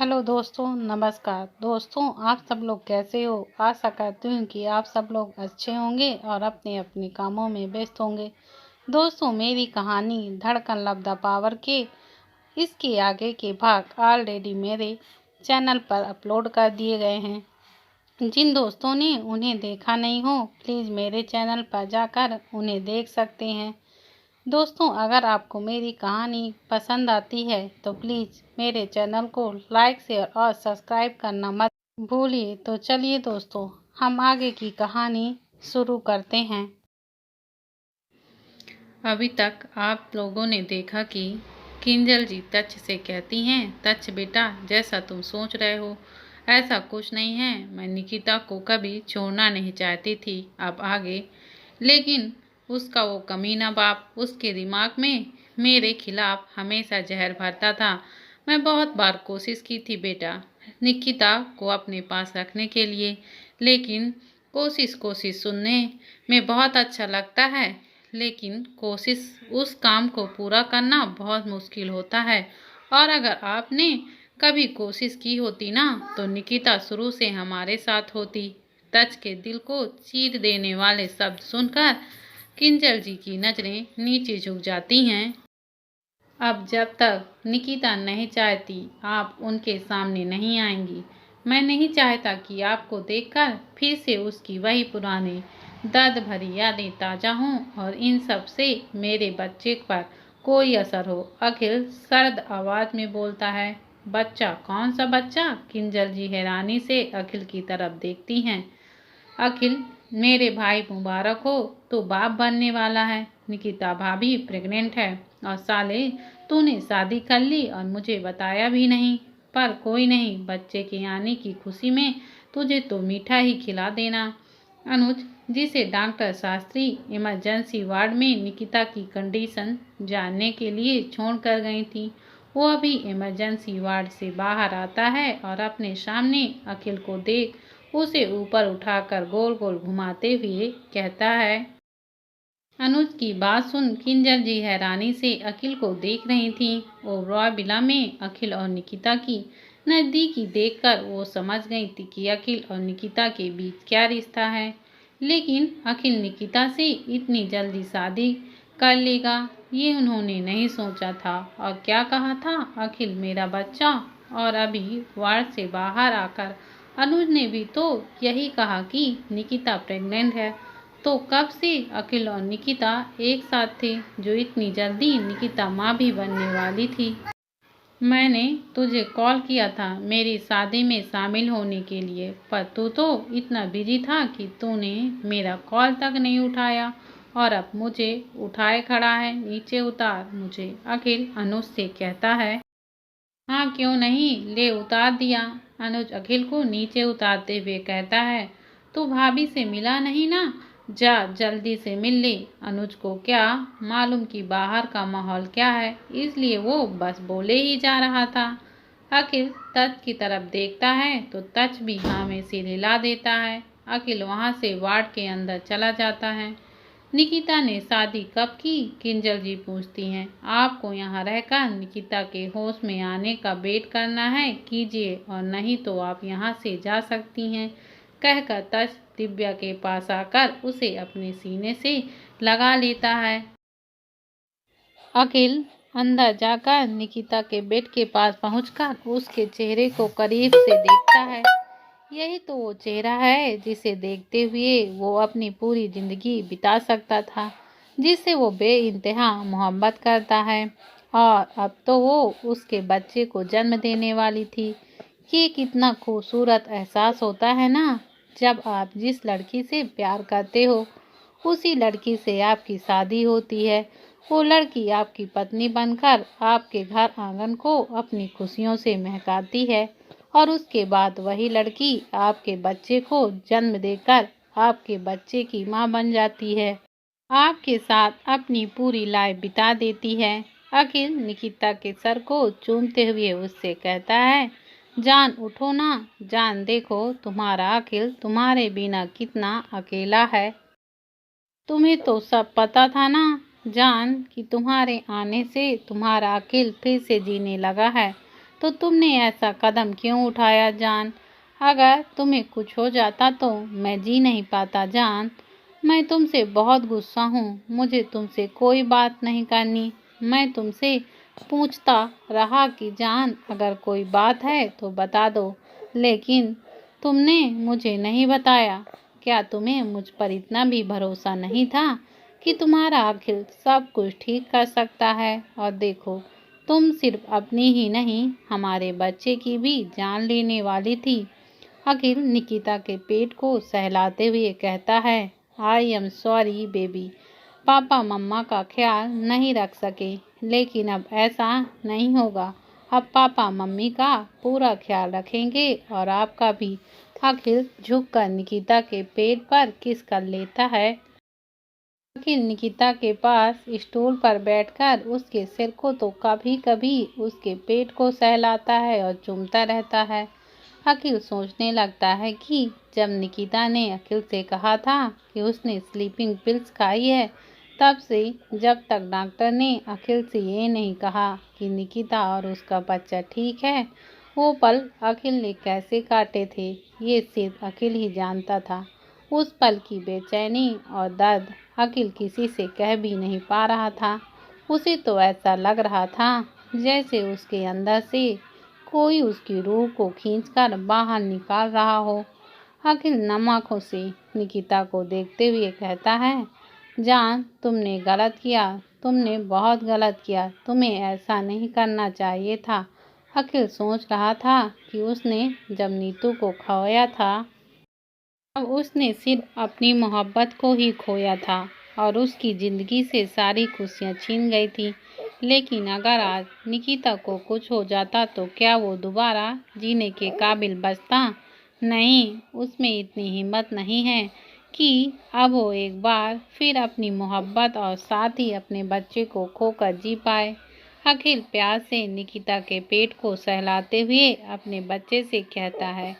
Hello दोस्तों, नमस्कार दोस्तों। आप सब लोग कैसे हो? आशा करती हूँ कि आप सब लोग अच्छे होंगे और अपने अपने कामों में व्यस्त होंगे। दोस्तों, मेरी कहानी धड़कन लव द पावर के इसके आगे के भाग ऑलरेडी मेरे चैनल पर अपलोड कर दिए गए हैं। जिन दोस्तों ने उन्हें देखा नहीं हो, प्लीज़ मेरे चैनल पर जाकर उन्हें देख सकते हैं। दोस्तों, अगर आपको मेरी कहानी पसंद आती है तो प्लीज़ मेरे चैनल को लाइक शेयर और सब्सक्राइब करना मत भूलिए। तो चलिए दोस्तों, हम आगे की कहानी शुरू करते हैं। अभी तक आप लोगों ने देखा कि किंजल जी तच से कहती हैं, तच बेटा, जैसा तुम सोच रहे हो ऐसा कुछ नहीं है। मैं निकिता को कभी छोड़ना नहीं चाहती थी अब आगे, लेकिन उसका वो कमीना बाप उसके दिमाग में मेरे खिलाफ हमेशा जहर भरता था। मैं बहुत बार कोशिश की थी बेटा निकिता को अपने पास रखने के लिए, लेकिन कोशिश सुनने में बहुत अच्छा लगता है, लेकिन कोशिश उस काम को पूरा करना बहुत मुश्किल होता है। और अगर आपने कभी कोशिश की होती ना तो निकिता शुरू से हमारे साथ होती। तच के दिल को चीर देने वाले शब्द सुनकर किंजल जी की नजरें नीचे झुक जाती हैं। अब जब तक निकिता नहीं चाहती आप उनके सामने नहीं आएंगी। मैं नहीं चाहता कि आपको देखकर फिर से उसकी वही पुरानी दर्द भरी यादें ताज़ा हों और इन सब से मेरे बच्चे पर कोई असर हो। अखिल सर्द आवाज में बोलता है। बच्चा? कौन सा बच्चा? किंजल जी हैरानी से अखिल की तरफ देखती हैं। अखिल, मेरे भाई मुबारक हो, तो बाप बनने वाला है। निकिता भाभी प्रेग्नेंट है और साले तूने शादी कर ली और मुझे बताया भी नहीं। पर कोई नहीं, बच्चे के आने की खुशी में तुझे तो मीठा ही खिला देना। अनुज, जिसे डॉक्टर शास्त्री इमरजेंसी वार्ड में निकिता की कंडीशन जानने के लिए छोड़ कर गई थी, वो अभी इमरजेंसी वार्ड से बाहर आता है और अपने सामने अखिल को देख उसे ऊपर उठाकर गोल गोल घुमाते हुए कहता है। अनुज की बात सुन किंजल जी हैरानी से अखिल को देख रही थी। ओबरॉय विला में अखिल और निकिता की नज़दीकी देखकर वो समझ गई थी कि अखिल और निकिता के बीच क्या रिश्ता है, लेकिन अखिल निकिता से इतनी जल्दी शादी कर लेगा ये उन्होंने नहीं सोचा था। और क्या कहा था अखिल, मेरा बच्चा? और अभी वार्ड से बाहर आकर अनुज ने भी तो यही कहा कि निकिता प्रेग्नेंट है। तो कब से अखिल और निकिता एक साथ थे जो इतनी जल्दी निकिता माँ भी बनने वाली थी? मैंने तुझे कॉल किया था मेरी शादी में शामिल होने के लिए, पर तू तो इतना बिजी था कि तूने मेरा कॉल तक नहीं उठाया और अब मुझे उठाए खड़ा है। नीचे उतार मुझे, अखिल अनुज से कहता है। हाँ क्यों नहीं, ले उतार दिया। अनुज अखिल को नीचे उतारते हुए कहता है। तू भाभी से मिला नहीं ना? जा जल्दी से मिल ले। अनुज को क्या मालूम कि बाहर का माहौल क्या है, इसलिए वो बस बोले ही जा रहा था। अखिल तच की तरफ देखता है तो तच भी हाँ में सिर हिला देता है। अखिल वहाँ से वार्ड के अंदर चला जाता है। निकिता ने शादी कब की? किंजल जी पूछती हैं। आपको यहाँ रहकर निकिता के होश में आने का वेट करना है, कीजिए, और नहीं तो आप यहाँ से जा सकती हैं, कहकर तच दिव्या के पास आकर उसे अपने सीने से लगा लेता है। अखिल अंदर जाकर निकिता के बेड के पास पहुंचकर उसके चेहरे को करीब से देखता है। यही तो वो चेहरा है जिसे देखते हुए वो अपनी पूरी जिंदगी बिता सकता था, जिससे वो बेइंतहा मोहब्बत करता है। और अब तो वो उसके बच्चे को जन्म देने वाली थी। ये कितना खूबसूरत एहसास होता है ना, जब आप जिस लड़की से प्यार करते हो उसी लड़की से आपकी शादी होती है। वो लड़की आपकी पत्नी बनकर आपके घर आंगन को अपनी खुशियों से महकाती है और उसके बाद वही लड़की आपके बच्चे को जन्म देकर आपके बच्चे की माँ बन जाती है, आपके साथ अपनी पूरी लाइफ बिता देती है। अखिल निकिता के सर को चूमते हुए उससे कहता है। जान उठो ना, जान देखो तुम्हारा अखिल तुम्हारे बिना कितना अकेला है। तुम्हें तो सब पता था ना जान कि तुम्हारे आने से तुम्हारा अखिल फिर से जीने लगा है। तो तुमने ऐसा कदम क्यों उठाया जान? अगर तुम्हें कुछ हो जाता तो मैं जी नहीं पाता जान। मैं तुमसे बहुत गुस्सा हूँ, मुझे तुमसे कोई बात नहीं करनी। मैं तुमसे पूछता रहा कि जान अगर कोई बात है तो बता दो, लेकिन तुमने मुझे नहीं बताया। क्या तुम्हें मुझ पर इतना भी भरोसा नहीं था कि तुम्हारा अखिल सब कुछ ठीक कर सकता है? और देखो, तुम सिर्फ अपनी ही नहीं हमारे बच्चे की भी जान लेने वाली थी। अखिल निकिता के पेट को सहलाते हुए कहता है, आई एम सॉरी बेबी। पापा मम्मा का ख्याल नहीं रख सके, लेकिन अब ऐसा नहीं होगा। अब पापा मम्मी का पूरा ख्याल रखेंगे और आपका भी। अखिल झुककर निकिता के पेट पर किस कर लेता है। अखिल निकिता के पास स्टूल पर बैठकर उसके सिर को तो कभी कभी उसके पेट को सहलाता है और चूमता रहता है। अखिल सोचने लगता है कि जब निकिता ने अखिल से कहा था कि उसने स्लीपिंग पिल्स खाई है, तब से जब तक डॉक्टर ने अखिल से ये नहीं कहा कि निकिता और उसका बच्चा ठीक है, वो पल अखिल ने कैसे काटे थे, ये सिर्फ अखिल ही जानता था। उस पल की बेचैनी और दर्द अखिल किसी से कह भी नहीं पा रहा था। उसे तो ऐसा लग रहा था जैसे उसके अंदर से कोई उसकी रूह को खींचकर बाहर निकाल रहा हो। अखिल नम आंखों से निकिता को देखते हुए कहता है, जान तुमने गलत किया, तुमने बहुत गलत किया, तुम्हें ऐसा नहीं करना चाहिए था। अखिल सोच रहा था कि उसने जब नीतू को खोया था, अब उसने सिर्फ अपनी मोहब्बत को ही खोया था और उसकी ज़िंदगी से सारी खुशियाँ छीन गई थी। लेकिन अगर आज निकिता को कुछ हो जाता तो क्या वो दोबारा जीने के काबिल बचता? नहीं, उसमें इतनी हिम्मत नहीं है कि अब वो एक बार फिर अपनी मोहब्बत और साथ ही अपने बच्चे को खोकर जी पाए। अखिल प्यार से निकिता के पेट को सहलाते हुए अपने बच्चे से कहता है,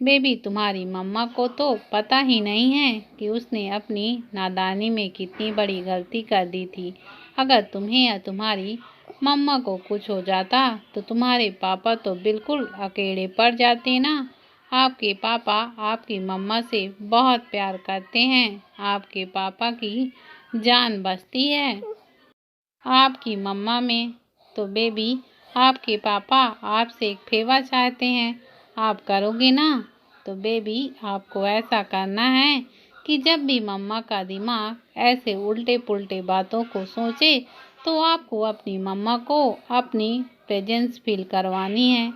बेबी तुम्हारी मम्मा को तो पता ही नहीं है कि उसने अपनी नादानी में कितनी बड़ी गलती कर दी थी। अगर तुम्हें या तुम्हारी मम्मा को कुछ हो जाता तो तुम्हारे पापा तो बिल्कुल अकेले पड़ जाते ना। आपके पापा आपकी मम्मा से बहुत प्यार करते हैं, आपके पापा की जान बसती है आपकी मम्मा में। तो बेबी आपके पापा आपसे एक फेवर चाहते हैं, आप करोगे ना? तो बेबी आपको ऐसा करना है कि जब भी मम्मा का दिमाग ऐसे उल्टे पुल्टे बातों को सोचे तो आपको अपनी मम्मा को अपनी प्रेजेंस फील करवानी है,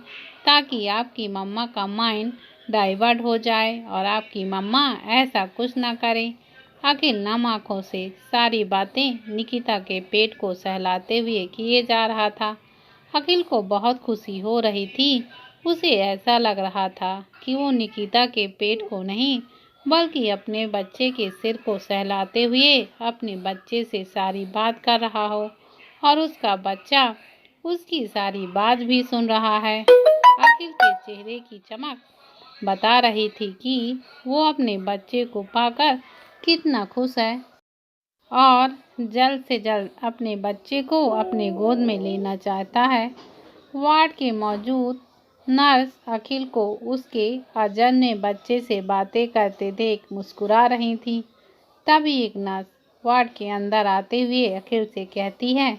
ताकि आपकी मम्मा का माइंड डाइवर्ट हो जाए और आपकी मम्मा ऐसा कुछ ना करे। अखिल नम आंखों से सारी बातें निकिता के पेट को सहलाते हुए किए जा रहा था। अखिल को बहुत खुशी हो रही थी। उसे ऐसा लग रहा था कि वो निकिता के पेट को नहीं बल्कि अपने बच्चे के सिर को सहलाते हुए अपने बच्चे से सारी बात कर रहा हो और उसका बच्चा उसकी सारी बात भी सुन रहा है। अखिल के चेहरे की चमक बता रही थी कि वो अपने बच्चे को पाकर कितना खुश है और जल्द से जल्द अपने बच्चे को अपने गोद में लेना चाहता है। वार्ड के मौजूद नर्स अखिल को उसके अजन्य बच्चे से बातें करते देख मुस्कुरा रही थी। तभी एक नर्स वार्ड के अंदर आते हुए अखिल से कहती है,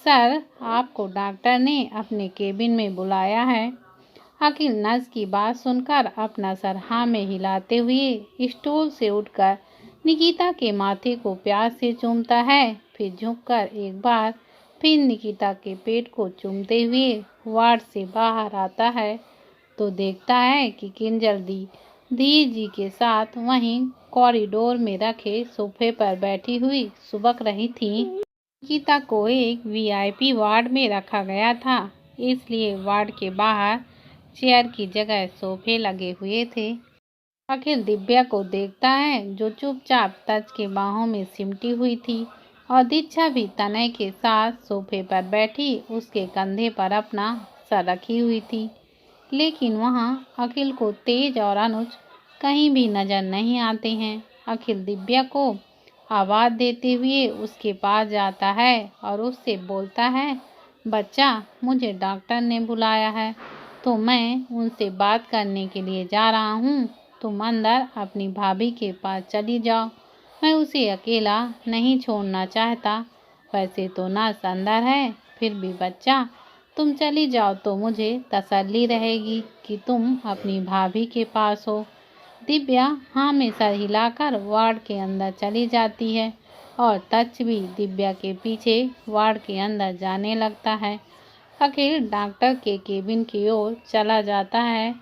सर आपको डॉक्टर ने अपने केबिन में बुलाया है। अखिल नर्स की बात सुनकर अपना सर हाँ में हिलाते हुए स्टूल से उठकर निकिता के माथे को प्यार से चूमता है, फिर झुककर एक बार फिर निकिता के पेट को चूमते हुए वार्ड से बाहर आता है तो देखता है कि किंजल दी धीर जी के साथ वहीं कॉरिडोर में रखे सोफे पर बैठी हुई सुबक रही थी। निकिता को एक वीआईपी वार्ड में रखा गया था, इसलिए वार्ड के बाहर चेयर की जगह सोफे लगे हुए थे। अखिल दिव्या को देखता है जो चुपचाप तज के बाहों में सिमटी हुई थी और दीक्षा भी तनय के साथ सोफे पर बैठी उसके कंधे पर अपना सर रखी हुई थी। लेकिन वहाँ अखिल को तेज और अनुज कहीं भी नजर नहीं आते हैं। अखिल दिव्या को आवाज़ देते हुए उसके पास जाता है और उससे बोलता है, बच्चा, मुझे डॉक्टर ने बुलाया है तो मैं उनसे बात करने के लिए जा रहा हूँ। तुम अंदर अपनी भाभी के पास चली जाओ। मैं उसे अकेला नहीं छोड़ना चाहता। वैसे तो नर्स अंदर है, फिर भी बच्चा, तुम चली जाओ तो मुझे तसल्ली रहेगी कि तुम अपनी भाभी के पास हो। दिव्या हाँ में सर हिलाकर वार्ड के अंदर चली जाती है और तक्ष भी दिव्या के पीछे वार्ड के अंदर जाने लगता है। अखिल डॉक्टर के केबिन की ओर चला जाता है।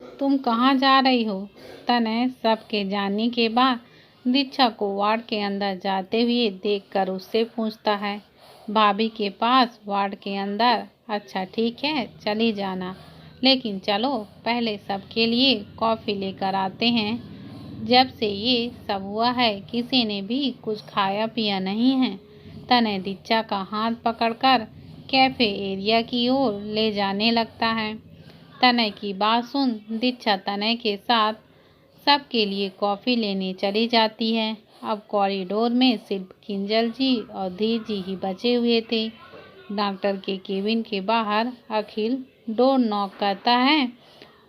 तुम कहाँ जा रही हो? तनय सबके जाने के बाद दीक्षा को वार्ड के अंदर जाते हुए देखकर उससे पूछता है। भाभी के पास वार्ड के अंदर? अच्छा ठीक है, चली जाना, लेकिन चलो पहले सबके लिए कॉफ़ी लेकर आते हैं। जब से ये सब हुआ है किसी ने भी कुछ खाया पिया नहीं है। तनय दीक्षा का हाथ पकड़कर कैफे एरिया की ओर ले जाने लगता है। तनय की बात सुन दीक्षा तनय के साथ सबके लिए कॉफ़ी लेने चली जाती है। अब कॉरिडोर में सिर्फ किंजल जी और धीर जी ही बचे हुए थे। डॉक्टर के केबिन के बाहर अखिल डोर नॉक करता है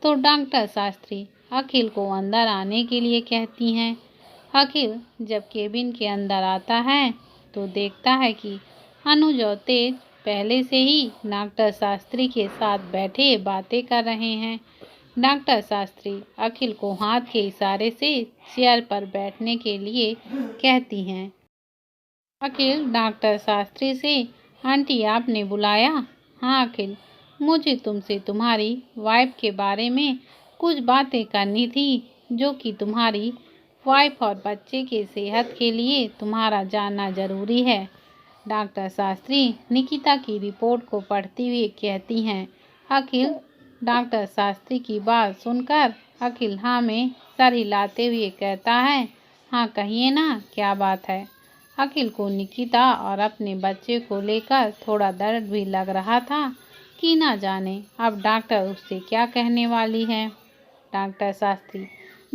तो डॉक्टर शास्त्री अखिल को अंदर आने के लिए कहती हैं। अखिल जब केबिन के अंदर आता है तो देखता है कि अनुज और तेज पहले से ही डॉक्टर शास्त्री के साथ बैठे बातें कर रहे हैं। डॉक्टर शास्त्री अखिल को हाथ के इशारे से चेयर पर बैठने के लिए कहती हैं। अखिल डॉक्टर शास्त्री से, आंटी आपने बुलाया? हाँ अखिल, मुझे तुमसे तुम्हारी वाइफ के बारे में कुछ बातें करनी थी, जो कि तुम्हारी वाइफ और बच्चे के सेहत के लिए तुम्हारा जानना जरूरी है। डॉक्टर शास्त्री निकिता की रिपोर्ट को पढ़ती हुए कहती हैं। अखिल डॉक्टर शास्त्री की बात सुनकर अखिल हाँ में सर हिलाते हुए कहता है, हाँ कहिए ना, क्या बात है। अखिल को निकिता और अपने बच्चे को लेकर थोड़ा दर्द भी लग रहा था कि ना जाने अब डॉक्टर उससे क्या कहने वाली है। डॉक्टर शास्त्री,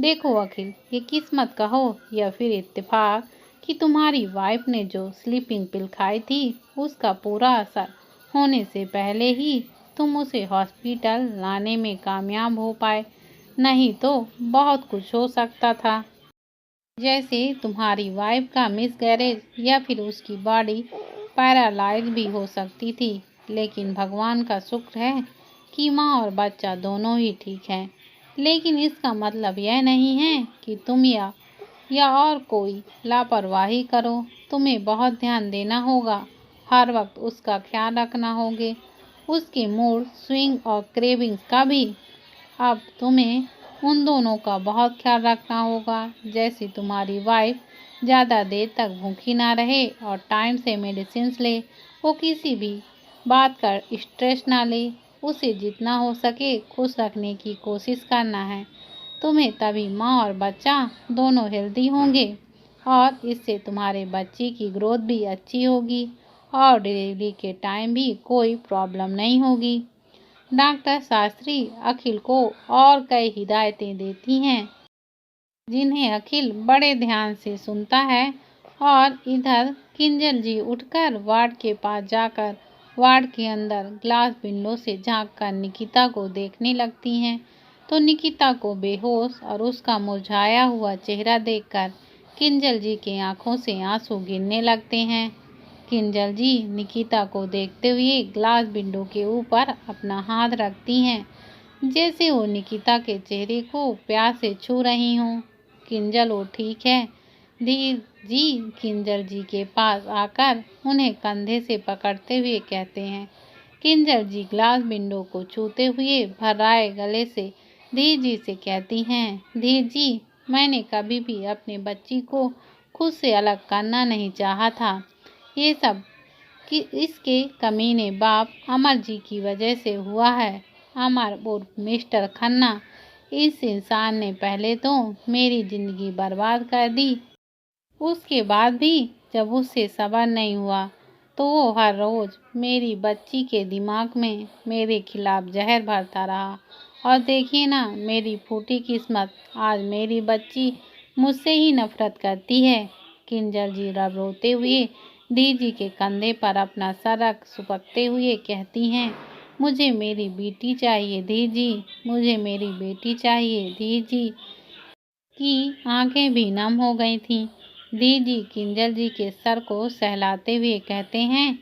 देखो अखिल, ये किस्मत कहो या फिर इत्तेफाक कि तुम्हारी वाइफ ने जो स्लीपिंग पिल खाई थी उसका पूरा असर होने से पहले ही तुम उसे हॉस्पिटल लाने में कामयाब हो पाए, नहीं तो बहुत कुछ हो सकता था। जैसे तुम्हारी वाइफ का मिसकैरेज या फिर उसकी बॉडी पैरालाइज भी हो सकती थी, लेकिन भगवान का शुक्र है कि माँ और बच्चा दोनों ही ठीक हैं। लेकिन इसका मतलब यह नहीं है कि तुम या और कोई लापरवाही करो। तुम्हें बहुत ध्यान देना होगा, हर वक्त उसका ख्याल रखना होगा, उसके मूड स्विंग और क्रेविंग्स का भी। अब तुम्हें उन दोनों का बहुत ख्याल रखना होगा। जैसे तुम्हारी वाइफ ज़्यादा देर तक भूखी ना रहे और टाइम से मेडिसिन ले, वो किसी भी बात का स्ट्रेस ना ले, उसे जितना हो सके खुश रखने की कोशिश करना है। तुम्हें तभी माँ और बच्चा दोनों हेल्दी होंगे और इससे तुम्हारे बच्चे की ग्रोथ भी अच्छी होगी और डिलीवरी के टाइम भी कोई प्रॉब्लम नहीं होगी। डॉक्टर शास्त्री अखिल को और कई हिदायतें देती हैं, जिन्हें अखिल बड़े ध्यान से सुनता है। और इधर किंजल जी उठकर वार्ड के पास जाकर वार्ड के अंदर ग्लास विंडो से झांककर निकिता को देखने लगती हैं। तो निकिता को बेहोश और उसका मुरझाया हुआ चेहरा देखकर किंजल जी की आंखों से आंसू गिरने लगते हैं। किंजल जी निकिता को देखते हुए ग्लास विंडो के ऊपर अपना हाथ रखती हैं, जैसे वो निकिता के चेहरे को प्यार से छू रही हों। किंजल, वो ठीक है? धीर जी किंजल जी के पास आकर उन्हें कंधे से पकड़ते हुए कहते हैं। किंजल जी ग्लास विंडो को छूते हुए भर्राए गले से धीर जी से कहती हैं, धीर जी, मैंने कभी भी अपने बच्ची को खुद से अलग करना नहीं चाहा था। ये सब कि इसके कमीने बाप अमर जी की वजह से हुआ है। अमर उर्फ मिस्टर खन्ना, इस इंसान ने पहले तो मेरी जिंदगी बर्बाद कर दी, उसके बाद भी जब उससे सब्र नहीं हुआ तो वो हर रोज मेरी बच्ची के दिमाग में मेरे खिलाफ जहर भरता रहा। और देखिए ना, मेरी फूटी किस्मत, आज मेरी बच्ची मुझसे ही नफरत करती है। किंजल जी रब रोते हुए दीदी के कंधे पर अपना सर रख सुपकते हुए कहती हैं, मुझे मेरी बेटी चाहिए दीदी, मुझे मेरी बेटी चाहिए दीदी। की आंखें भी नम हो गई थीं। दीदी किंजल जी के सर को सहलाते हुए कहते हैं,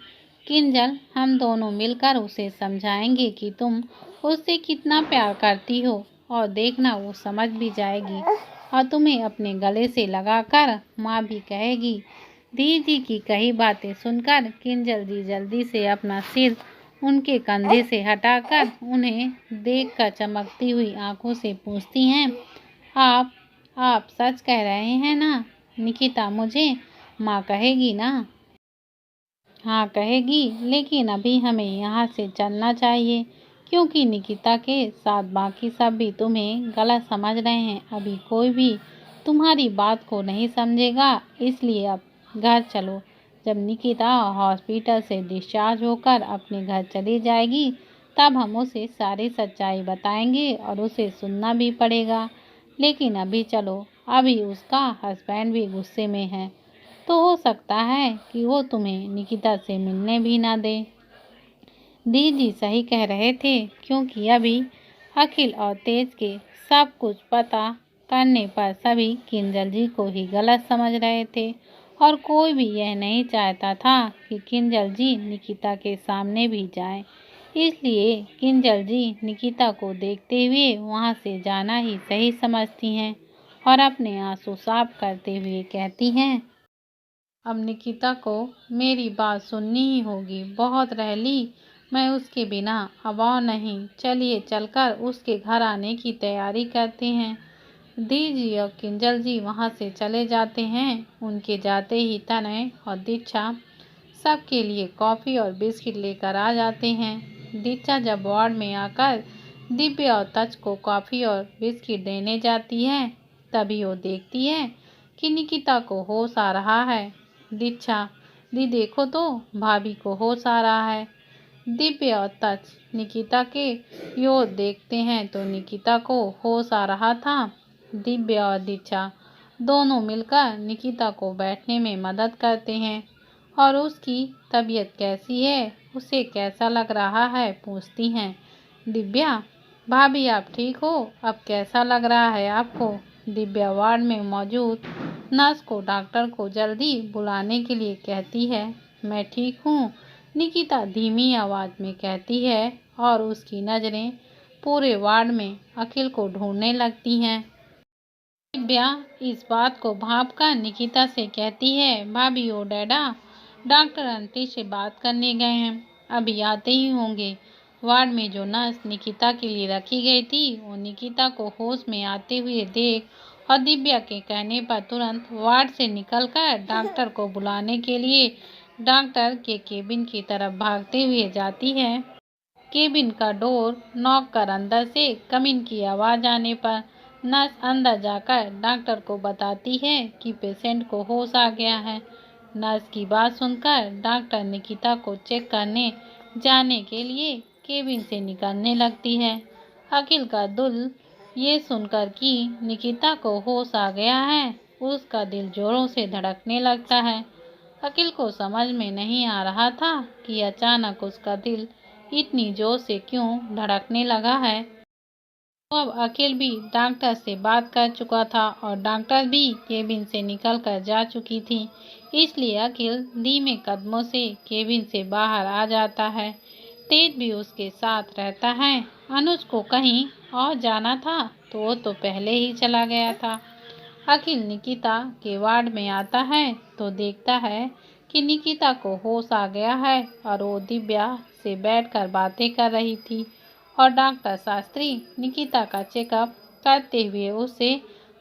किंजल, हम दोनों मिलकर उसे समझाएंगे कि तुम उससे कितना प्यार करती हो, और देखना वो समझ भी जाएगी और तुम्हें अपने गले से लगाकर माँ भी कहेगी। दीदी की कही बातें सुनकर किंजल जी जल्दी से अपना सिर उनके कंधे से हटाकर उन्हें देखकर चमकती हुई आंखों से पूछती हैं, आप आप सच कह रहे हैं ना? निकिता मुझे माँ कहेगी ना? हाँ कहेगी, लेकिन अभी हमें यहाँ से चलना चाहिए, क्योंकि निकिता के साथ बाकी सब भी तुम्हें गलत समझ रहे हैं। अभी कोई भी तुम्हारी बात को नहीं समझेगा, इसलिए अब घर चलो। जब निकिता हॉस्पिटल से डिस्चार्ज होकर अपने घर चली जाएगी, तब हम उसे सारी सच्चाई बताएंगे और उसे सुनना भी पड़ेगा। लेकिन अभी चलो, अभी उसका हस्बैंड भी गुस्से में है, तो हो सकता है कि वो तुम्हें निकिता से मिलने भी ना दे। दीदी सही कह रहे थे, क्योंकि अभी अखिल और तेज के सब कुछ पता करने पर सभी किंजल जी को ही गलत समझ रहे थे, और कोई भी यह नहीं चाहता था कि किंजल जी निकिता के सामने भी जाए। इसलिए किंजल जी निकिता को देखते हुए वहां से जाना ही सही समझती हैं और अपने आंसू साफ करते हुए कहती हैं, अब निकिता को मेरी बात सुननी ही होगी। बहुत रह ली मैं उसके बिना, अब और नहीं। चलिए चलकर उसके घर आने की तैयारी करते हैं। दीदी और किंजल जी वहां से चले जाते हैं। उनके जाते ही तनय और दीक्षा सबके लिए कॉफ़ी और बिस्किट लेकर आ जाते हैं। दीक्षा जब वार्ड में आकर दिव्या और तच को कॉफ़ी और बिस्किट देने जाती है, तभी वो देखती है कि निकिता को होश आ रहा है। दीक्षा, दी देखो तो, भाभी को होश आ रहा है। दिव्या और तच निकिता के योर देखते हैं तो निकिता को होश आ रहा था। दिव्या और दीक्षा दोनों मिलकर निकिता को बैठने में मदद करते हैं और उसकी तबीयत कैसी है, उसे कैसा लग रहा है, पूछती हैं। दिव्या, भाभी आप ठीक हो? अब कैसा लग रहा है आपको? दिव्या वार्ड में मौजूद नर्स को डॉक्टर को जल्दी बुलाने के लिए कहती है। मैं ठीक हूँ, निकिता धीमी आवाज़ में कहती है और उसकी नज़रें पूरे वार्ड में अखिल को ढूंढने लगती हैं। दिव्या इस बात को भांपकर निकिता से कहती है, भाभी ओ डैडा, डॉक्टर आंटी से बात करने गए हैं, अभी आते ही होंगे। वार्ड में जो नर्स निकिता के लिए रखी गई थी, वो निकिता को होश में आते हुए देख और दिव्या के कहने पर तुरंत वार्ड से निकलकर डॉक्टर को बुलाने के लिए डॉक्टर के केबिन की तरफ भागते हुए जाती है। केबिन का डोर नॉक कर अंदर से कमिंग की आवाज़ आने पर नर्स अंदर जाकर डॉक्टर को बताती है कि पेशेंट को होश आ गया है। नर्स की बात सुनकर डॉक्टर निकिता को चेक करने जाने के लिए केबिन से निकलने लगती है। अखिल का दिल ये सुनकर कि निकिता को होश आ गया है, उसका दिल जोरों से धड़कने लगता है। अखिल को समझ में नहीं आ रहा था कि अचानक उसका दिल इतनी जोर से क्यों धड़कने लगा है। तो अब अखिल भी डॉक्टर से बात कर चुका था और डॉक्टर भी केबिन से निकल कर जा चुकी थी, इसलिए अखिल धीमे कदमों से केबिन से बाहर आ जाता है। तेज भी उसके साथ रहता है। अनुज को कहीं और जाना था तो वो तो पहले ही चला गया था। अखिल निकिता के वार्ड में आता है तो देखता है कि निकिता को होश आ गया है और वो दिव्या से बैठकर बातें कर रही थी और डॉक्टर शास्त्री निकिता का चेकअप करते हुए उससे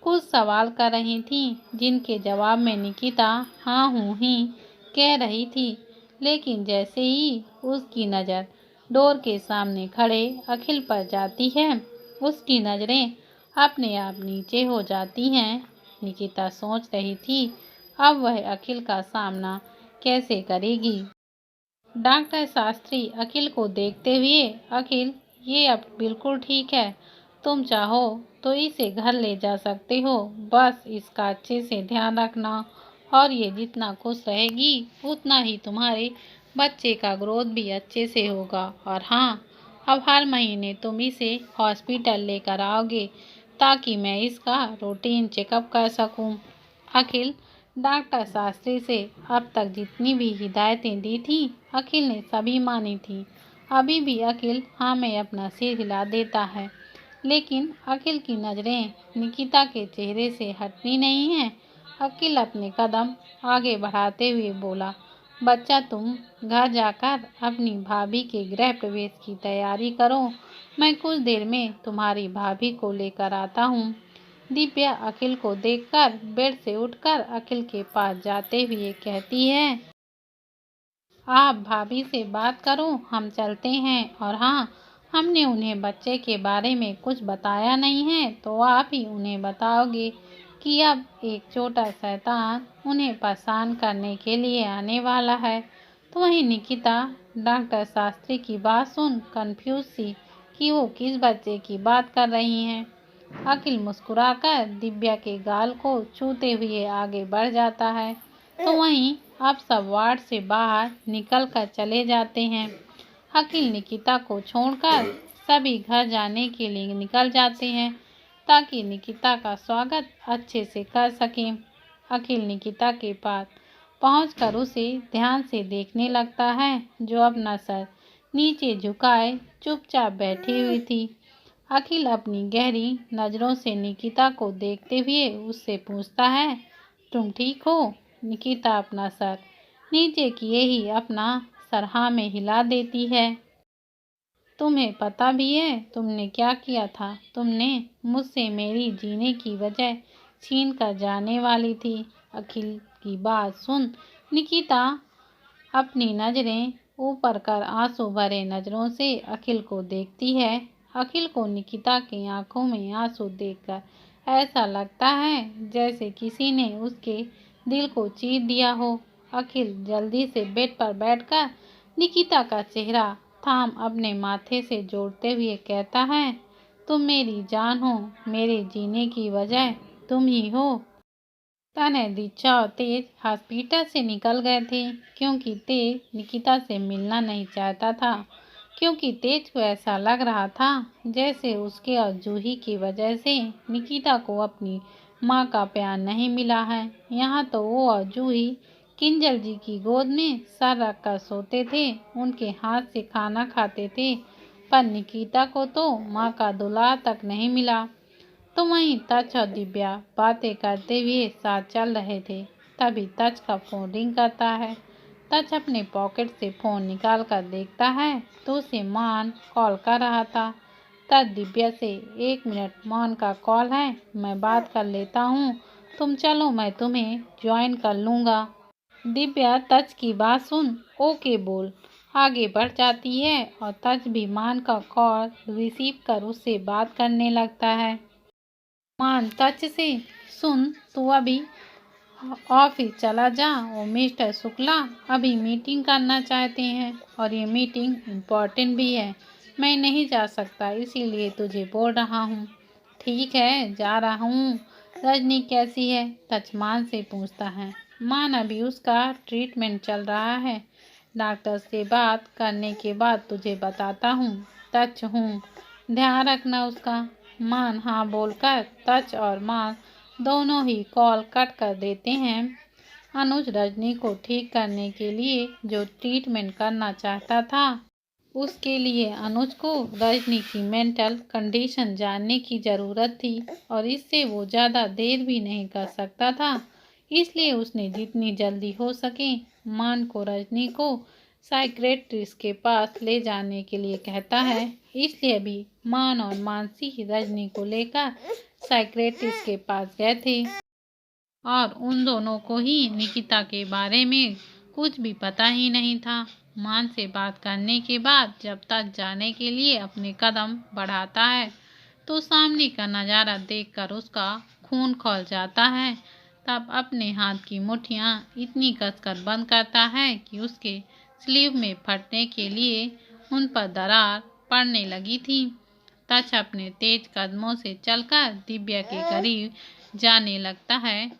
कुछ सवाल कर रही थी, जिनके जवाब में निकिता हाँ हूँ ही कह रही थी। लेकिन जैसे ही उसकी नज़र डोर के सामने खड़े अखिल पर जाती है, उसकी नज़रें अपने आप नीचे हो जाती हैं। निकिता सोच रही थी अब वह अखिल का सामना कैसे करेगी। डॉक्टर शास्त्री अखिल को देखते हुए, अखिल ये अब बिल्कुल ठीक है, तुम चाहो तो इसे घर ले जा सकते हो, बस इसका अच्छे से ध्यान रखना और ये जितना खुश रहेगी उतना ही तुम्हारे बच्चे का ग्रोथ भी अच्छे से होगा। और हाँ, अब हर महीने तुम इसे हॉस्पिटल लेकर आओगे ताकि मैं इसका रूटीन चेकअप कर सकूं। अखिल डॉक्टर शास्त्री से अब तक जितनी भी हिदायतें दी थी अखिल ने सभी मानी थी। अभी भी अखिल हाँ में अपना सिर हिला देता है, लेकिन अखिल की नज़रें निकिता के चेहरे से हटती नहीं हैं। अखिल अपने कदम आगे बढ़ाते हुए बोला, बच्चा तुम घर जाकर अपनी भाभी के गृह प्रवेश की तैयारी करो। मैं कुछ देर में तुम्हारी भाभी को लेकर आता हूँ। दिव्या अखिल को देखकर बेड से उठकर अखिल के पास जाते हुए कहती है, आप भाभी से बात करो, हम चलते हैं। और हाँ, हमने उन्हें बच्चे के बारे में कुछ बताया नहीं है, तो आप ही उन्हें बताओगे कि अब एक छोटा शैतान उन्हें परेशान करने के लिए आने वाला है। तो वहीं निकिता डॉक्टर शास्त्री की बात सुन कंफ्यूज सी कि वो किस बच्चे की बात कर रही हैं। अखिल मुस्कुराकर दिव्या के गाल को छूते हुए आगे बढ़ जाता है। तो वहीं अब सब वार्ड से बाहर निकल कर चले जाते हैं। अखिल निकिता को छोड़कर सभी घर जाने के लिए निकल जाते हैं ताकि निकिता का स्वागत अच्छे से कर सकें। अखिल निकिता के पास पहुंचकर उसे ध्यान से देखने लगता है, जो अपना सर नीचे झुकाए चुपचाप बैठी हुई थी। अखिल अपनी गहरी नज़रों से निकिता को देखते हुए उससे पूछता है, तुम ठीक हो? निकिता अपना सर नीचे किए ही अपना सर हाँ में हिला देती है। तुम्हें पता भी है तुमने क्या किया था? तुमने मुझसे मेरी जीने की वजह छीन कर जाने वाली थी। अखिल की बात सुन निकिता अपनी नज़रें ऊपर कर आंसू भरे नज़रों से अखिल को देखती है। अखिल को निकिता की आंखों में आंसू देखकर ऐसा लगता है जैसे किसी ने उसके दिल को चीर दिया हो। अखिल जल्दी से बेड पर बैठकर निकिता का चेहरा थाम अपने माथे से जोड़ते हुए कहता है, तुम मेरी जान हो, मेरे जीने की वजह तुम ही हो। तन्हे दीक्षा और तेज हॉस्पिटल से निकल गए थे क्योंकि तेज निकिता से मिलना नहीं चाहता था, क्योंकि तेज को ऐसा लग रहा था जैसे उसके और जूही की वजह से निकिता को अपनी माँ का प्यार नहीं मिला है। यहाँ तो वो और जूही किंजल जी की गोद में सर रखकर सोते थे, उनके हाथ से खाना खाते थे, पर निकिता को तो माँ का दुलार तक नहीं मिला। तो वहीं तच और दिव्या बातें करते हुए साथ चल रहे थे। तभी तच का फोन रिंग करता है। तच अपने पॉकेट से फोन निकाल कर देखता है तो उसे मान कॉल कर रहा था। तच दिव्या से, 1 मिनट, मान का कॉल है, मैं बात कर लेता हूँ, तुम चलो, मैं तुम्हें ज्वाइन कर लूँगा। दिव्या तच की बात सुन ओके बोल आगे बढ़ जाती है और तच भी मान का कॉल रिसीव कर उससे बात करने लगता है। मान तच से, सुन तू अभी ऑफिस चला जा और मिस्टर शुक्ला अभी मीटिंग करना चाहते हैं और ये मीटिंग इम्पोर्टेंट भी है, मैं नहीं जा सकता इसीलिए तुझे बोल रहा हूँ। ठीक है, जा रहा हूँ। रजनी कैसी है? तच मान से पूछता है। मान अभी उसका ट्रीटमेंट चल रहा है, डॉक्टर से बात करने के बाद तुझे बताता हूँ। तच हूँ, ध्यान रखना उसका। मान हाँ बोलकर तच और मान दोनों ही कॉल कट कर देते हैं। अनुज रजनी को ठीक करने के लिए जो ट्रीटमेंट करना चाहता था, उसके लिए अनुज को रजनी की मेंटल कंडीशन जानने की ज़रूरत थी और इससे वो ज़्यादा देर भी नहीं कर सकता था। इसलिए उसने जितनी जल्दी हो सके मान को रजनी को साइकियाट्रिस्ट के पास ले जाने के लिए कहता है। इसलिए अभी मान और मानसी रजनी को लेकर साइकियाट्रिस्ट के पास गए थे और उन दोनों को ही निकिता के बारे में कुछ भी पता ही नहीं था। मान से बात करने के बाद जब तक जाने के लिए अपने कदम बढ़ाता है तो सामने का नज़ारा देखकर उसका खून खौल जाता है। तब अपने हाथ की मुट्ठियाँ इतनी कसकर बंद करता है कि उसके स्लीव में फटने के लिए उन पर दरार पड़ने लगी थी। तच अपने तेज कदमों से चलकर दिव्या के करीब जाने लगता है।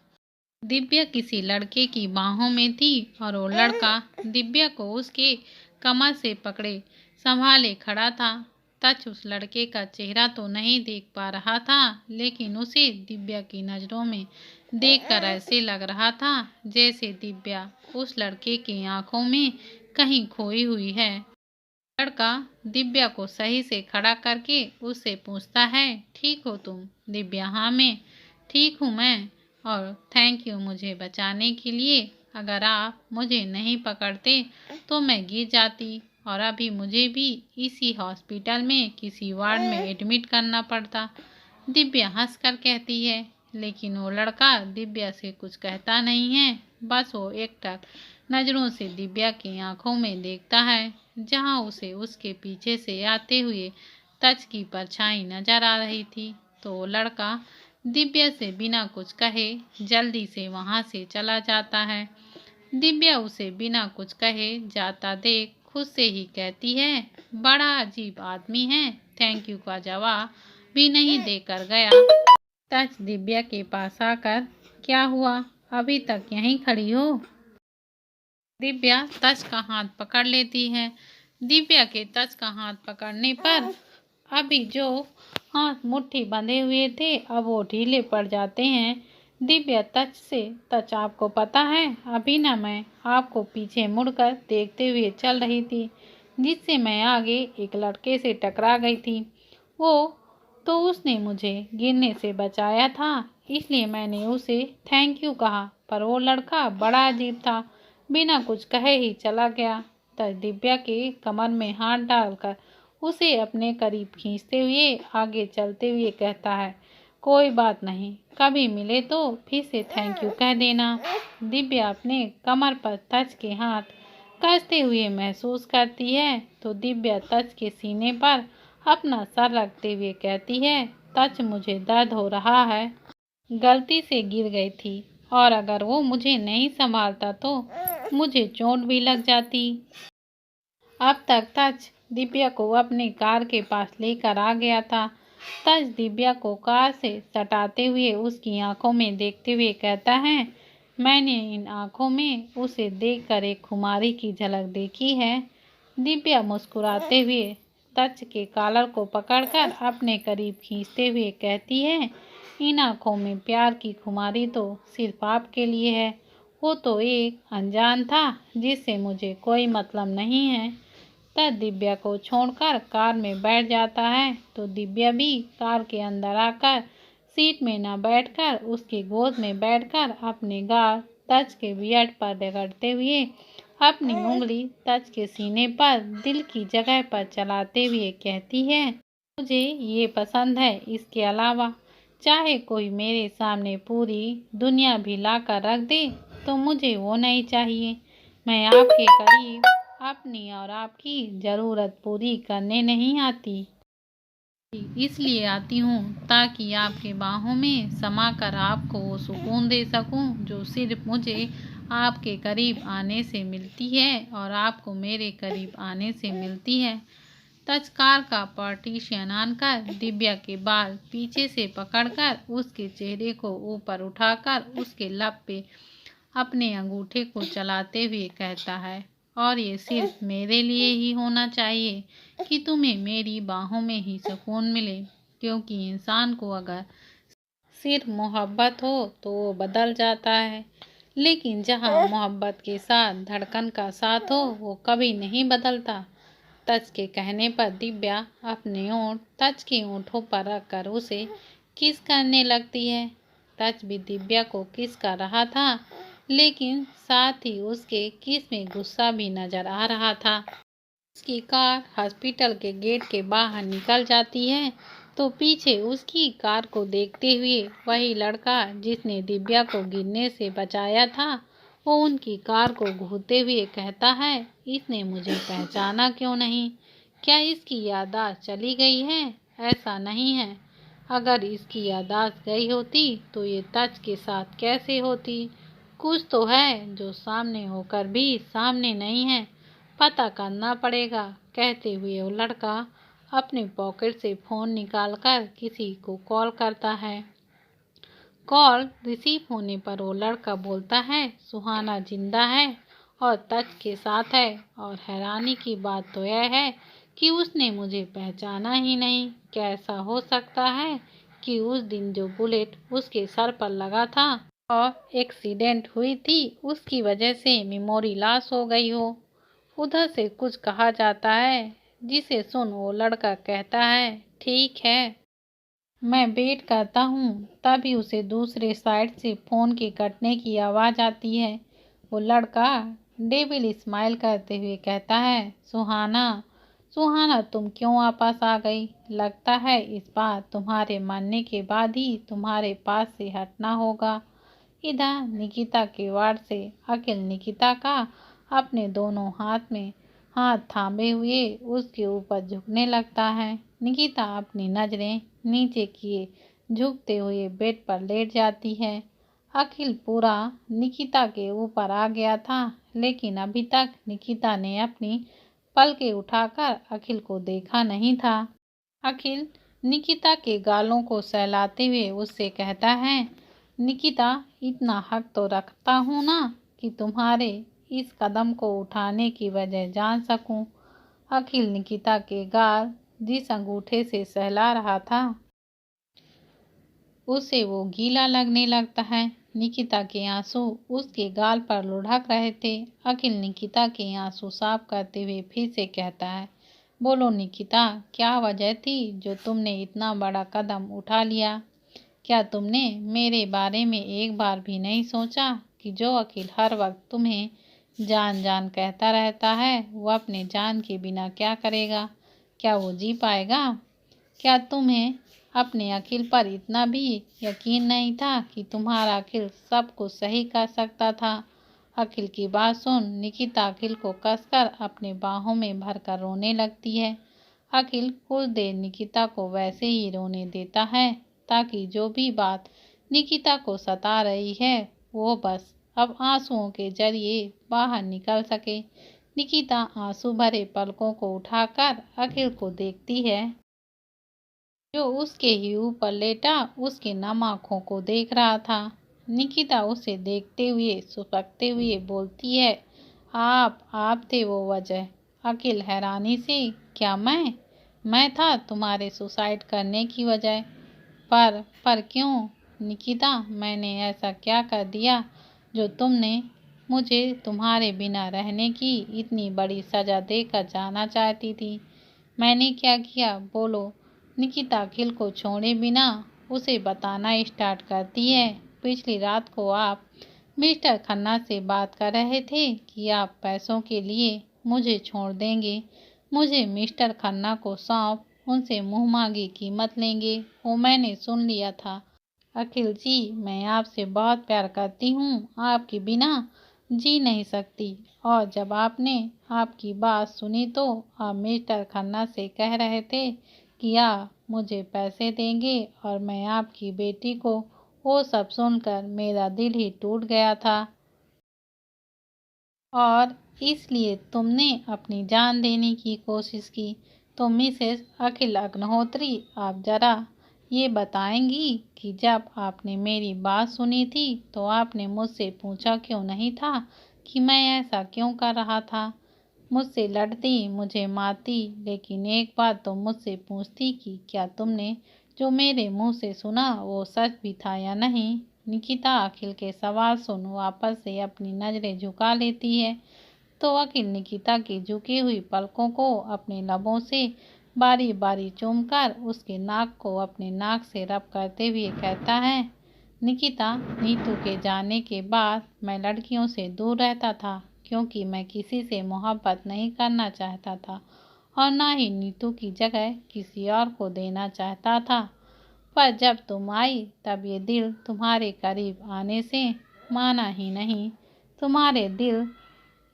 दिव्या किसी लड़के की बाहों में थी और वो लड़का दिव्या को उसके कमर से पकड़े संभाले खड़ा था। तच उस लड़के का चेहरा तो नहीं देख पा रहा था, लेकिन उसे दिव्या की नज़रों में देखकर ऐसे लग रहा था जैसे दिव्या उस लड़के की आंखों में कहीं खोई हुई है। लड़का दिव्या को सही से खड़ा करके उससे पूछता है, ठीक हो तुम? दिव्या, हाँ मैं ठीक हूँ मैं, और थैंक यू मुझे बचाने के लिए। अगर आप मुझे नहीं पकड़ते तो मैं गिर जाती और अभी मुझे भी इसी हॉस्पिटल में किसी वार्ड में एडमिट करना पड़ता। दिव्या हंसकर कहती है, लेकिन वो लड़का दिव्या से कुछ कहता नहीं है। बस वो एकटक नज़रों से दिव्या की आंखों में देखता है, जहां उसे उसके पीछे से आते हुए तच की परछाई नजर आ रही थी। तो वो लड़का दिव्या से बिना कुछ कहे जल्दी से वहां से चला जाता है। दिव्या उसे बिना कुछ कहे जाता देख खुद से ही कहती है, बड़ा अजीब आदमी है, थैंक यू का जवाब भी नहीं देकर गया। तच दिव्या के पास आकर, क्या हुआ, अभी तक यहीं खड़ी हो? दिव्या तच का हाथ पकड़ लेती है। दिव्या के तच का हाथ पकड़ने पर अभी जो हाथ मुट्ठी बंधे हुए थे अब वो ढीले पड़ जाते हैं। दिव्या तच से, तच आपको पता है अभी ना मैं आपको पीछे मुड़कर देखते हुए चल रही थी, जिससे मैं आगे एक लड़के से टकरा गई थी। वो तो उसने मुझे गिरने से बचाया था, इसलिए मैंने उसे थैंक यू कहा, पर वो लड़का बड़ा अजीब था, बिना कुछ कहे ही चला गया। तब दिव्या के कमर में हाथ डालकर उसे अपने करीब खींचते हुए आगे चलते हुए कहता है, कोई बात नहीं, कभी मिले तो फिर से थैंक यू कह देना। दिव्या अपने कमर पर तच के हाथ कसते हुए महसूस करती है तो दिव्या तच के सीने पर अपना सर रखते हुए कहती है, तच मुझे दर्द हो रहा है, गलती से गिर गई थी और अगर वो मुझे नहीं संभालता तो मुझे चोट भी लग जाती। अब तक तच दिव्या को अपनी कार के पास लेकर आ गया था। तच दिव्या को कार से सटाते हुए उसकी आंखों में देखते हुए कहता है, मैंने इन आंखों में उसे देखकर एक खुमारी की झलक देखी है। दिव्या मुस्कुराते हुए तच के कॉलर को पकड़कर अपने करीब खींचते हुए कहती है, इन आंखों में प्यार की खुमारी तो सिर्फ आपके लिए है। वो तो एक अनजान था जिससे मुझे कोई मतलब नहीं है। तब दिव्या को छोड़कर कार में बैठ जाता है तो दिव्या भी कार के अंदर आकर सीट में न बैठकर उसकी गोद में बैठकर अपने गाल तच के बियड पर रगड़ते हुए अपनी उंगली तच के सीने पर दिल की जगह पर चलाते हुए कहती है, मुझे ये पसंद है, इसके अलावा चाहे कोई मेरे सामने पूरी दुनिया भी लाकर रख दे तो मुझे वो नहीं चाहिए। मैं आपके करीब अपनी और आपकी ज़रूरत पूरी करने नहीं आती, इसलिए आती हूँ ताकि आपके बाहों में समाकर आपको वो सुकून दे सकूँ जो सिर्फ मुझे आपके करीब आने से मिलती है और आपको मेरे करीब आने से मिलती है। तचकार का पार्टीशन आनकर दिव्या के बाल पीछे से पकड़कर उसके चेहरे को ऊपर उठाकर उसके लब पे अपने अंगूठे को चलाते हुए कहता है, और ये सिर्फ मेरे लिए ही होना चाहिए कि तुम्हें मेरी बाहों में ही सुकून मिले, क्योंकि इंसान को अगर सिर्फ मोहब्बत हो तो वो बदल जाता है, लेकिन जहाँ मोहब्बत के साथ धड़कन का साथ हो वो कभी नहीं बदलता। तच के कहने पर दिव्या अपने ओंठ तच के ओंठों पर रखकर उसे किस करने लगती है। तच भी दिव्या को किस कर रहा था, लेकिन साथ ही उसके किस में गुस्सा भी नजर आ रहा था। उसकी कार हॉस्पिटल के गेट के बाहर निकल जाती है तो पीछे उसकी कार को देखते हुए वही लड़का जिसने दिव्या को गिरने से बचाया था वो उनकी कार को घूरते हुए कहता है, इसने मुझे पहचाना क्यों नहीं? क्या इसकी याददाश्त चली गई है? ऐसा नहीं है, अगर इसकी याददाश्त गई होती तो ये तच के साथ कैसे होती? कुछ तो है जो सामने होकर भी सामने नहीं है, पता करना पड़ेगा। कहते हुए वो लड़का अपने पॉकेट से फ़ोन निकालकर किसी को कॉल करता है कॉल रिसीव होने पर वो लड़का बोलता है, सुहाना जिंदा है और तच के साथ है। और हैरानी की बात तो यह है कि उसने मुझे पहचाना ही नहीं। क्या ऐसा हो सकता है कि उस दिन जो बुलेट उसके सर पर लगा था और एक्सीडेंट हुई थी, उसकी वजह से मेमोरी लॉस हो गई हो। उधर से कुछ कहा जाता है, जिसे सुन वो लड़का कहता है, ठीक है, मैं वेट करता हूँ। तभी उसे दूसरे साइड से फोन के कटने की आवाज़ आती है। वो लड़का डेविल स्माइल करते हुए कहता है, सुहाना, सुहाना तुम क्यों वापस आ गई? लगता है इस बार तुम्हारे मरने के बाद ही तुम्हारे पास से हटना होगा। इधर निकिता के वार्ड से अखिल निकिता का अपने दोनों हाथ में हाथ थामे हुए उसके ऊपर झुकने लगता है। निकिता अपनी नजरें नीचे किए झुकते हुए बेड पर लेट जाती है। अखिल पूरा निकिता के ऊपर आ गया था, लेकिन अभी तक निकिता ने अपनी पलकें उठाकर अखिल को देखा नहीं था। अखिल निकिता के गालों को सहलाते हुए उससे कहता है, निकिता, इतना हक तो रखता हूँ ना कि तुम्हारे इस कदम को उठाने की वजह जान सकूं। अखिल निकिता के गाल जिस अंगूठे से सहला रहा था उसे वो गीला लगने लगता है। निकिता के आंसू उसके गाल पर लुढ़क रहे थे। अखिल निकिता के आंसू साफ करते हुए फिर से कहता है, बोलो निकिता, क्या वजह थी जो तुमने इतना बड़ा कदम उठा लिया? क्या तुमने मेरे बारे में एक बार भी नहीं सोचा कि जो अखिल हर वक्त तुम्हें जान जान कहता रहता है, वो अपने जान के बिना क्या करेगा? क्या वो जी पाएगा? क्या तुम्हें अपने अखिल पर इतना भी यकीन नहीं था कि तुम्हारा अखिल सब कुछ सही कर सकता था? अखिल की बात सुन निकिता अखिल को कसकर अपने बाहों में भरकर रोने लगती है। अखिल कुछ देर निकिता को वैसे ही रोने देता है ताकि जो भी बात निकिता को सता रही है वो बस अब आंसुओं के जरिए बाहर निकल सके। निकिता आंसू भरे पलकों को उठाकर अखिल को देखती है, जो उसके ही ऊपर लेटा उसके नम आँखों को देख रहा था। निकिता उसे देखते हुए सुसकते हुए बोलती है, आप थे वो वजह? अखिल हैरानी से, क्या मैं था तुम्हारे सुसाइड करने की वजह? पर क्यों निकिता, मैंने ऐसा क्या कर दिया जो तुमने मुझे तुम्हारे बिना रहने की इतनी बड़ी सजा देकर जाना चाहती थी? मैंने क्या किया, बोलो। निकिता अखिल को छोड़े बिना उसे बताना स्टार्ट करती है, पिछली रात को आप मिस्टर खन्ना से बात कर रहे थे कि आप पैसों के लिए मुझे छोड़ देंगे। मुझे मिस्टर खन्ना को सौंप उनसे मुंह मांगी कीमत लेंगे, वो मैंने सुन लिया था। अखिल जी, मैं आपसे बहुत प्यार करती हूँ, आपके बिना जी नहीं सकती। और जब आपने आपकी बात सुनी तो आप मिस्टर खन्ना से कह रहे थे कि आप मुझे पैसे देंगे और मैं आपकी बेटी को, वो सब सुनकर मेरा दिल ही टूट गया था और इसलिए तुमने अपनी जान देने की कोशिश की। तो मिसेस अखिल अग्निहोत्री, आप जरा ये बताएंगी कि जब आपने मेरी बात सुनी थी तो आपने मुझसे पूछा क्यों नहीं था कि मैं ऐसा क्यों कर रहा था? मुझसे लड़ती, मुझे मारती, लेकिन एक बार तो मुझसे पूछती कि क्या तुमने जो मेरे मुंह से सुना वो सच भी था या नहीं? निकिता अखिल के सवाल सुन वापस से अपनी नजरें झुका लेती है तो अखिल निकिता की झुकी हुई पलकों को अपने लबों से बारी बारी चूमकर उसके नाक को अपने नाक से रब करते हुए कहता है, निकिता, नीतू के जाने के बाद मैं लड़कियों से दूर रहता था क्योंकि मैं किसी से मोहब्बत नहीं करना चाहता था और ना ही नीतू की जगह किसी और को देना चाहता था। पर जब तुम आई तब ये दिल तुम्हारे करीब आने से माना ही नहीं, तुम्हारे दिल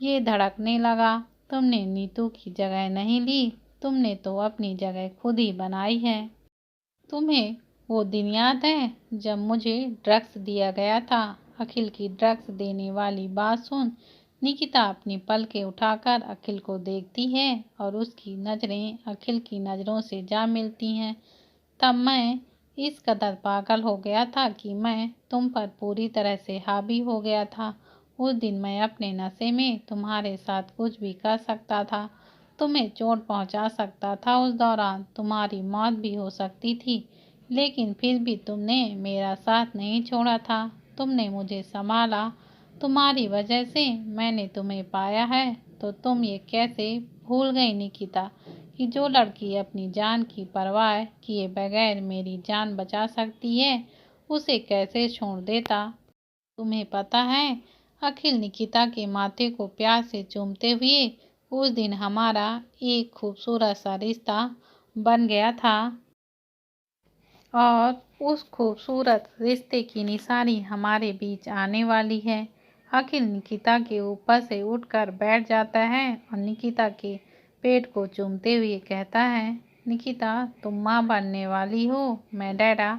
ये धड़कने लगा। तुमने नीतू की जगह नहीं ली, तुमने तो अपनी जगह खुद ही बनाई है। तुम्हें वो दिन याद है जब मुझे ड्रग्स दिया गया था? अखिल की ड्रग्स देने वाली बात सुन निकिता अपनी पलकें उठाकर अखिल को देखती है और उसकी नजरें अखिल की नजरों से जा मिलती हैं। तब मैं इस कदर पागल हो गया था कि मैं तुम पर पूरी तरह से हावी हो गया था। उस दिन मैं अपने नशे में तुम्हारे साथ कुछ भी कर सकता था, तुम्हें चोट पहुंचा सकता था, उस दौरान तुम्हारी मौत भी हो सकती थी, लेकिन फिर भी तुमने मेरा साथ नहीं छोड़ा था। तुमने मुझे संभाला। तुम्हारी वजह से मैंने तुम्हें पाया है। तो तुम ये कैसे भूल गई निकिता कि जो लड़की अपनी जान की परवाह किए बगैर मेरी जान बचा सकती है, उसे कैसे छोड़ देता। तुम्हें पता है, अखिल निकिता के माथे को प्यार से चूमते हुए, उस दिन हमारा एक खूबसूरत सा रिश्ता बन गया था और उस खूबसूरत रिश्ते की निशानी हमारे बीच आने वाली है। अखिल निकिता के ऊपर से उठकर बैठ जाता है और निकिता के पेट को चूमते हुए कहता है, निकिता तुम माँ बनने वाली हो, मैं डैडा।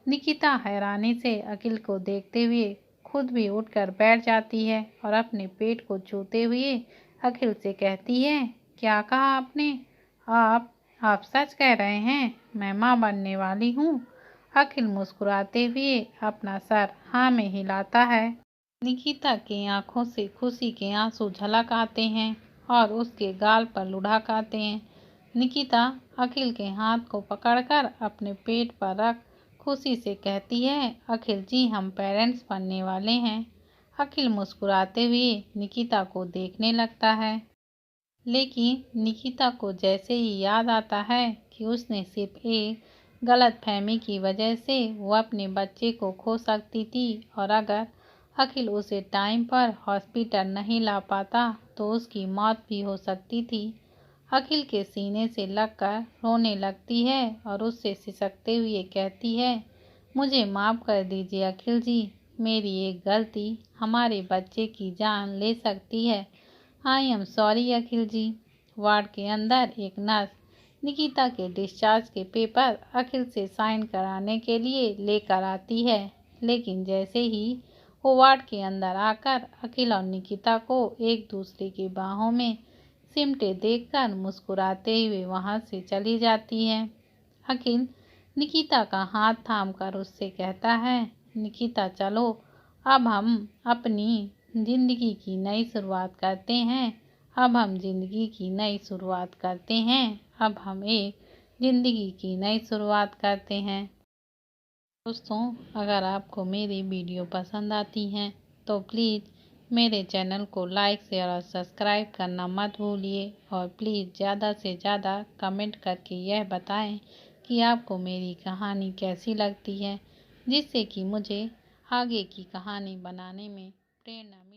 निकिता हैरानी से अखिल को देखते हुए खुद भी उठकर बैठ जाती है और अपने पेट को छूते हुए अखिल से कहती है, क्या कहा आपने? आप सच कह रहे हैं, मैं माँ बनने वाली हूँ? अखिल मुस्कुराते हुए अपना सर हाँ में हिलाता है। निकिता की आंखों से खुशी के आंसू झलक आते हैं और उसके गाल पर लुढ़क आते हैं। निकिता अखिल के हाथ को पकड़कर अपने पेट पर रख खुशी से कहती है, अखिल जी हम पेरेंट्स बनने वाले हैं। अखिल मुस्कुराते हुए निकिता को देखने लगता है, लेकिन निकिता को जैसे ही याद आता है कि उसने सिर्फ एक गलतफहमी की वजह से वो अपने बच्चे को खो सकती थी और अगर अखिल उसे टाइम पर हॉस्पिटल नहीं ला पाता तो उसकी मौत भी हो सकती थी, अखिल के सीने से लगकर रोने लगती है और उससे सिसकते हुए कहती है, मुझे माफ़ कर दीजिए अखिल जी, मेरी एक गलती हमारे बच्चे की जान ले सकती है। I am sorry Akhil ji. Ward के अंदर एक नर्स निकिता के डिस्चार्ज के पेपर अखिल से साइन कराने के लिए लेकर आती है, लेकिन जैसे ही वो वार्ड के अंदर आकर अखिल और निकिता को एक दूसरे की बाहों में सिमटे देखकर मुस्कुराते हुए वहां से चली जाती है। अखिल निकिता का हाथ थामकर उससे कहता है, निकिता चलो, अब हम अपनी जिंदगी की नई शुरुआत करते हैं। अब हम जिंदगी की नई शुरुआत करते हैं। अब हम एक जिंदगी की नई शुरुआत करते हैं। दोस्तों, अगर आपको मेरी वीडियो पसंद आती हैं तो प्लीज़ मेरे चैनल को लाइक शेयर और सब्सक्राइब करना मत भूलिए और प्लीज़ ज़्यादा से ज़्यादा कमेंट करके यह बताएं कि आपको मेरी कहानी कैसी लगती है, जिससे कि मुझे आगे की कहानी बनाने में प्रेरणा मिले।